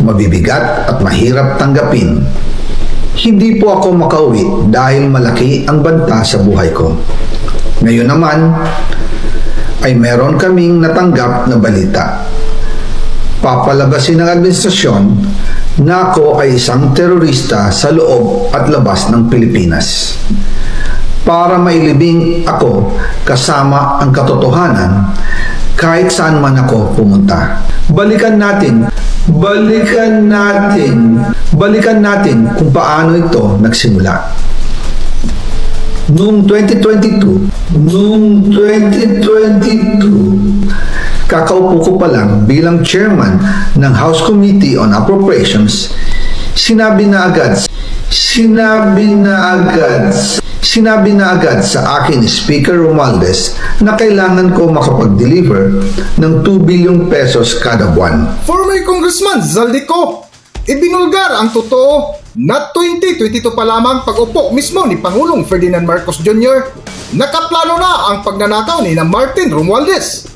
mabibigat at mahirap tanggapin. Hindi po ako makauwi dahil malaki ang banta sa buhay ko. Ngayon naman ay meron kaming natanggap na balita. Papalabasin ng administrasyon na ako ay isang terorista sa loob at labas ng Pilipinas. Para mailibing ako kasama ang katotohanan kahit saan man ako pumunta. Balikan natin kung paano ito nagsimula. Noong 2022, kakaupo ko pa lang bilang chairman ng House Committee on Appropriations, sinabi na agad sa akin ni Speaker Romualdez na kailangan ko makapag-deliver ng 2 billion pesos kada buwan. Former Congressman Zaldico, ibinulgar ang totoo na 2022 pa lamang pag-upo mismo ni Pangulong Ferdinand Marcos Jr. Nakaplano na ang pagnanakaw ni Martin Romualdez.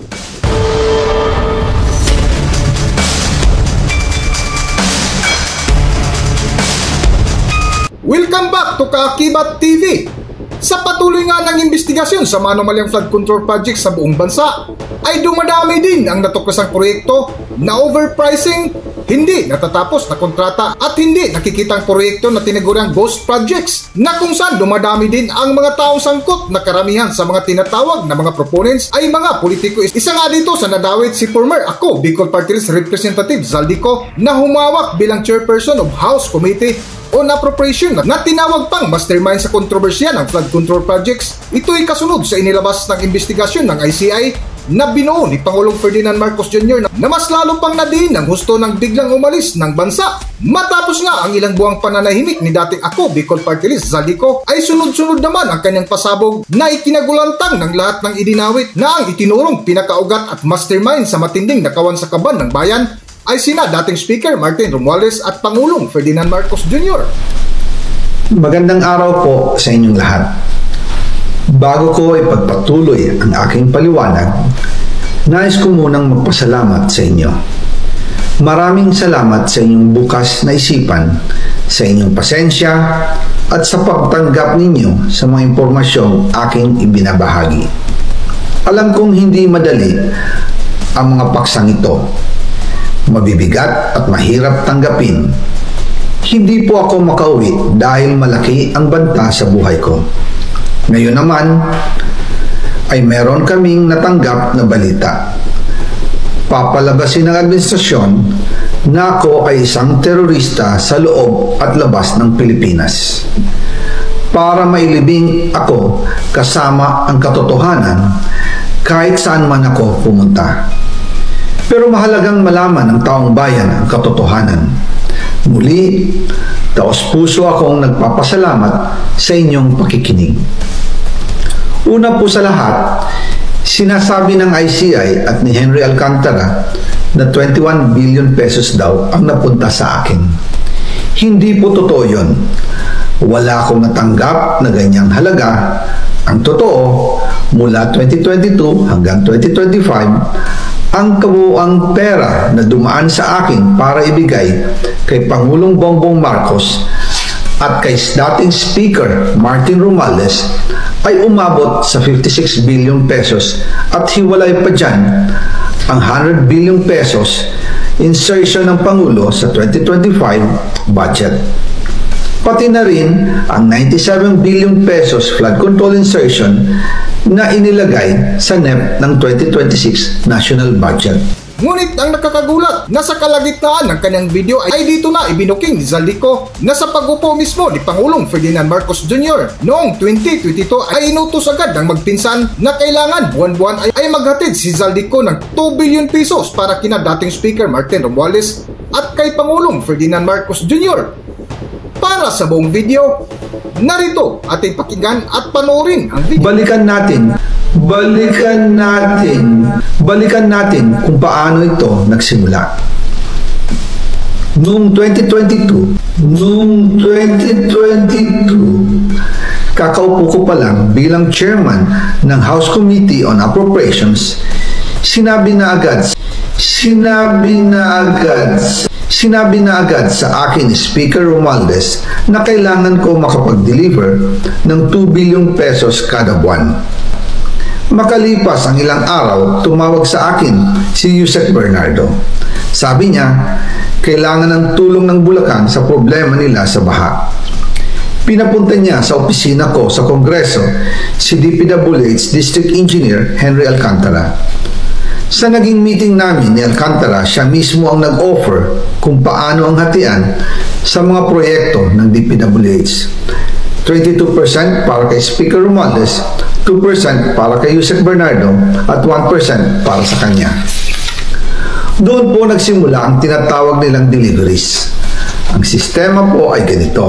Welcome back to Kaakibat TV. Sa patuloy nga ng investigasyon sa manumalyang flood control project sa buong bansa, ay dumadami din ang natuklasang proyekto na overpricing, hindi natatapos na kontrata at hindi nakikitang proyekto na tinaguriang ghost projects, na kung saan dumadami din ang mga taong sangkot na karamihan sa mga tinatawag na mga proponents ay mga politiko. Isa nga dito sa nadawit si former Bicol Party List Representative Zaldico na humawak bilang chairperson of House Committee on Appropriation na tinawag pang mastermind sa kontrobersya ng flood control projects. Ito'y kasunod sa inilabas ng investigasyon ng ICI na binuo ni Pangulong Ferdinand Marcos Jr. na mas lalo pang nadiin ang husto ng biglang umalis ng bansa. Matapos nga ang ilang buwang pananahimik ni dating Bicol Party List Zaldico, ay sunod-sunod naman ang kanyang pasabog na ikinagulantang ng lahat ng idinawit na ang itinurong pinakaugat at mastermind sa matinding nakawan sa kaban ng bayan ay sina dating Speaker Martin Romualdez at Pangulong Ferdinand Marcos Jr. Magandang araw po sa inyong lahat. Bago ko ipagpatuloy ang aking paliwanag, nais ko munang magpasalamat sa inyo. Maraming salamat sa inyong bukas na isipan, sa inyong pasensya, at sa pagtanggap ninyo sa mga impormasyong aking ibinabahagi. Alam kong hindi madali ang mga paksang ito. Mabibigat at mahirap tanggapin. Hindi po ako makauwi dahil malaki ang banta sa buhay ko. Ngayon naman ay meron kaming natanggap na balita. Papalabasin ng administrasyon na ako ay isang terorista sa loob at labas ng Pilipinas. Para mailibing ako kasama ang katotohanan kahit saan man ako pumunta. Pero mahalagang malaman ng taong bayan ang katotohanan. Muli, taos-puso akong nagpapasalamat sa inyong pakikinig. Una po sa lahat, sinasabi ng ICI at ni Henry Alcantara na 21 billion pesos daw ang napunta sa akin. Hindi po totoo yun. Wala akong natanggap na ganyang halaga. Ang totoo, mula 2022 hanggang 2025, ang kabuuang pera na dumaan sa akin para ibigay kay Pangulong Bongbong Marcos at kay dating Speaker Martin Romualdez ay umabot sa 56 billion pesos at hiwalay pa dyan ang 100 billion pesos insertion ng Pangulo sa 2025 budget. Pati na rin ang 97 billion pesos flood control insertion na inilagay sa NEP ng 2026 national budget. Ngunit ang nakakagulat na sa kalagitnaan ng kanyang video ay dito na ibinuking ni Zaldico na sa pag-upo mismo ni Pangulong Ferdinand Marcos Jr. noong 2022 ay inutos agad ng magpinsan na kailangan buwan-buwan ay maghatid si Zaldico ng 2 billion pesos para kina dating Speaker Martin Romualdez at kay Pangulong Ferdinand Marcos Jr. Para sa buong video, narito ating pakinggan at panoorin ang video. Balikan natin kung paano ito nagsimula. Noong 2022, kakaupo ko pa lang bilang chairman ng House Committee on Appropriations, sinabi na agad Sinabi na agad sa akin ni Speaker Romualdez na kailangan ko makapag-deliver ng 2 billion pesos kada buwan. Makalipas ang ilang araw, tumawag sa akin si Yusek Bernardo. Sabi niya, kailangan ng tulong ng Bulacan sa problema nila sa baha. Pinapunta niya sa opisina ko sa Kongreso si DPWH District Engineer Henry Alcantara. Sa naging meeting namin ni Alcantara, siya mismo ang nag-offer kung paano ang hatian sa mga proyekto ng DPWH. 22% para kay Speaker Romualdez, 2% para kay Yusek Bernardo at 1% para sa kanya. Doon po nagsimula ang tinatawag nilang deliveries. Ang sistema po ay ganito.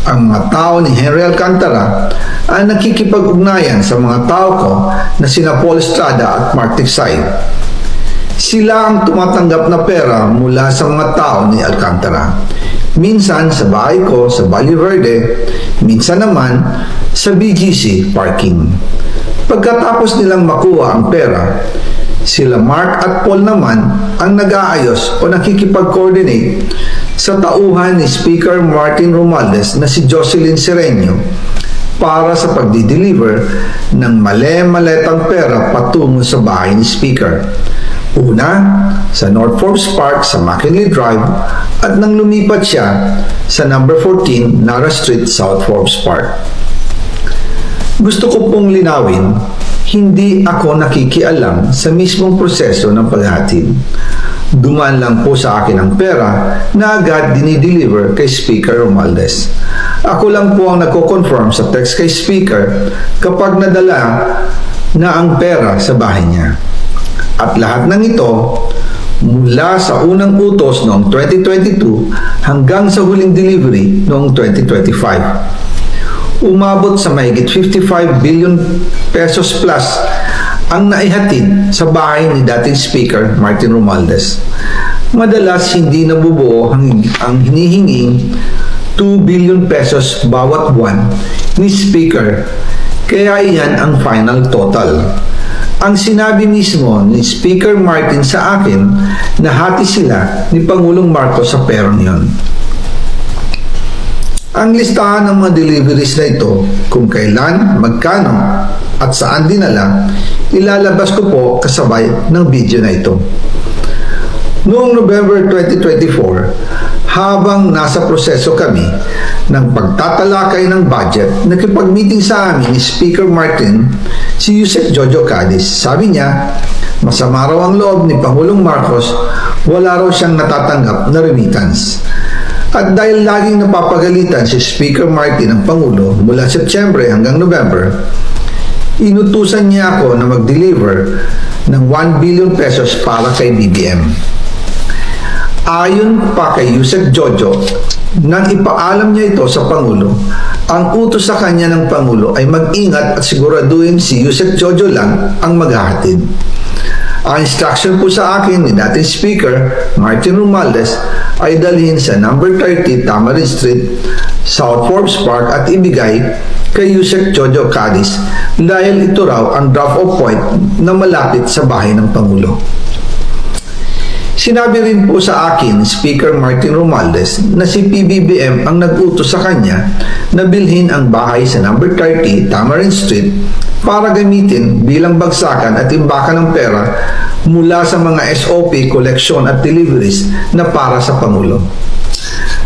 Ang mga tao ni Henry Alcantara ay nakikipag-ugnayan sa mga tao ko na sina Paul Estrada at Mark Tiksay. Sila ang tumatanggap na pera mula sa mga tao ni Alcantara. Minsan sa bahay ko sa Valle Verde, minsan naman sa BGC parking. Pagkatapos nilang makuha ang pera, sila Mark at Paul naman ang nag-aayos o nakikipag-coordinate sa tauhan ni Speaker Martin Romualdez na si Jocelyn Sereño para sa pagdi-deliver ng male-maletang pera patungo sa bahay ni Speaker. Una, sa North Forbes Park sa McKinley Drive at nang lumipat siya sa number 14 Nara Street, South Forbes Park. Gusto ko pong linawin, hindi ako nakikialam sa mismong proseso ng paghatid. Dumaan lang po sa akin ang pera na agad dinideliver kay Speaker Romualdez. Ako lang po ang nagko-confirm sa text kay Speaker kapag nadala na ang pera sa bahay niya. At lahat ng ito, mula sa unang utos noong 2022 hanggang sa huling delivery noong 2025. Umabot sa mahigit 55 billion pesos plus ang naihatid sa bahay ni dating Speaker Martin Romualdez. Madalas hindi nabubuo ang hinihinging 2 billion pesos bawat buwan ni Speaker, kaya iyan ang final total. Ang sinabi mismo ni Speaker Martin sa akin na hati sila ni Pangulong Marcos sa perang yon. Ang listahan ng mga deliveries na ito, kung kailan, magkano, at saan dinala, ilalabas ko po kasabay ng video na ito. Noong November 2024, habang nasa proseso kami ng pagtatalakay ng budget, nakipag-meeting sa amin ni Speaker Martin si Yusek Jojo Cadiz. Sabi niya, masama raw ang loob ni Pangulong Marcos, wala raw siyang natatanggap na remittance. At dahil laging napapagalitan si Speaker Martin ng Pangulo mula Setyembre hanggang November, inutusan niya ako na mag-deliver ng 1 billion pesos para kay BBM. Ayon pa kay Yusek Jojo, nang ipaalam niya ito sa Pangulo, ang utos sa kanya ng Pangulo ay mag-ingat at siguraduhin si Yusek Jojo lang ang maghahatid. Ang instruction po sa akin ni dating Speaker Martin Romualdez ay dalhin sa number 30 Tamarin Street, South Forbes Park at ibigay kay Yusek Jojo Cadiz dahil ito raw ang drop-off point na malapit sa bahay ng Pangulo. Sinabi rin po sa akin Speaker Martin Romualdez na si PBBM ang nag-utos sa kanya na bilhin ang bahay sa number 30 Tamarin Street para gamitin bilang bagsakan at imbakan ng pera mula sa mga SOP, koleksyon at deliveries na para sa Pangulo.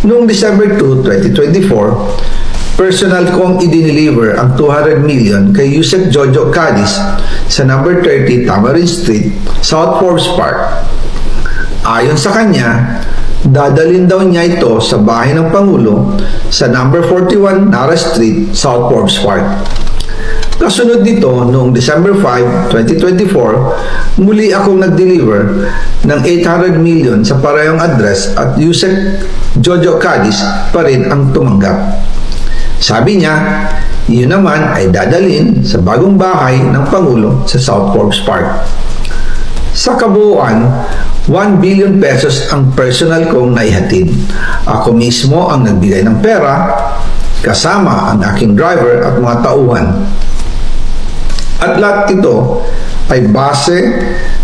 Noong December 2, 2024, personal kong i-deliver ang 200 million kay Yusek Jojo Cadiz sa number 30 Tamarin Street, South Forbes Park. Ayon sa kanya, dadalhin daw niya ito sa bahay ng Pangulo sa number 41 Nara Street, South Forbes Park. Kasunod nito, noong December 5, 2024, muli akong nag-deliver ng 800 million sa parehong address at Yusek Jojo Cadiz pa rin ang tumanggap. Sabi niya, iyon naman ay dadalhin sa bagong bahay ng Pangulo sa South Forbes Park. Sa kabuuan, 1 billion pesos ang personal kong naihatid. Ako mismo ang nagbigay ng pera, kasama ang aking driver at mga tauhan. At lahat ito ay base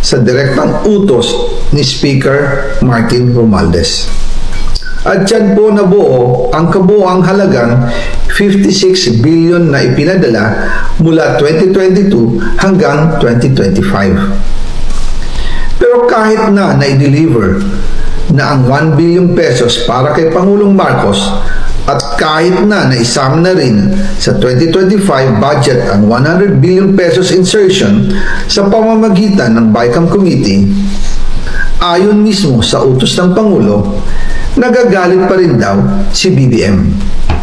sa direktang utos ni Speaker Martin Romualdez. At dyan po nabuo ang kabuoang halagang 56 billion na ipinadala mula 2022 hanggang 2025. Pero kahit na na-deliver na ang 1 billion pesos para kay Pangulong Marcos at kahit na naisama na rin sa 2025 budget ang 100 billion pesos insertion sa pamamagitan ng BICAM Committee, ayon mismo sa utos ng Pangulo, nagagalit pa rin daw si BBM.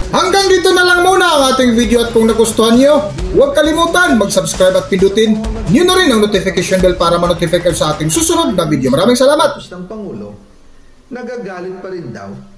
Hanggang dito na lang muna ang ating video at kung nagustuhan nyo, huwag kalimutan mag-subscribe at pindutin nyo na rin ang notification bell para ma-notify kayo sa ating susunod na video. Maraming salamat! Utos ng Pangulo, nagagalit pa rin daw